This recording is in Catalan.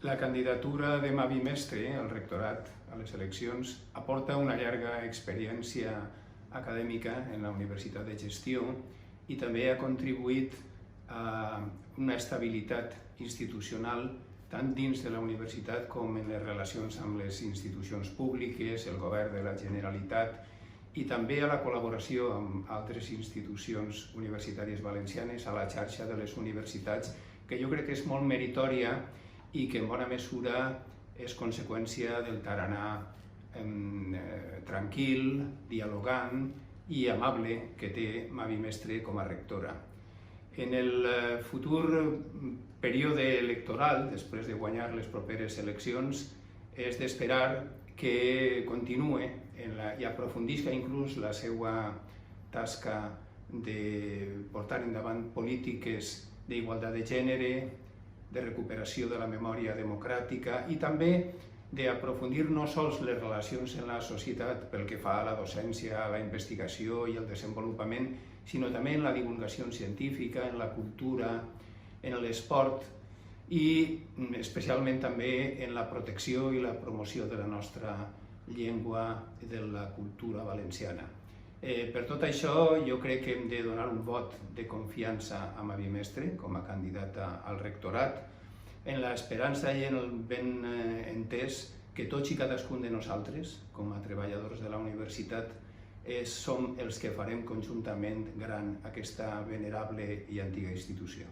La candidatura de Mavi Mestre al rectorat a les eleccions aporta una llarga experiència acadèmica en la Universitat de Gestió i també ha contribuït a una estabilitat institucional tant dins de la universitat com en les relacions amb les institucions públiques, el govern de la Generalitat i també a la col·laboració amb altres institucions universitàries valencianes, a la xarxa de les universitats, que jo crec que és molt meritòria i que en bona mesura és conseqüència del tarannà tranquil, dialogant i amable que té Mavi Mestre com a rectora. En el futur període electoral, després de guanyar les properes eleccions, és d'esperar que continuï i aprofundisca inclús la seva tasca de portar endavant polítiques d'igualtat de gènere, de recuperació de la memòria democràtica i també d'aprofundir no sols les relacions en la societat pel que fa a la docència, a la investigació i el desenvolupament, sinó també en la divulgació científica, en la cultura, en l'esport i especialment també en la protecció i la promoció de la nostra llengua i de la cultura valenciana. Per tot això, jo crec que hem de donar un vot de confiança a Mavi Mestre com a candidata al rectorat, en l'esperança i en el ben entès que tots i cadascun de nosaltres, com a treballadors de la universitat, som els que farem conjuntament gran aquesta venerable i antiga institució.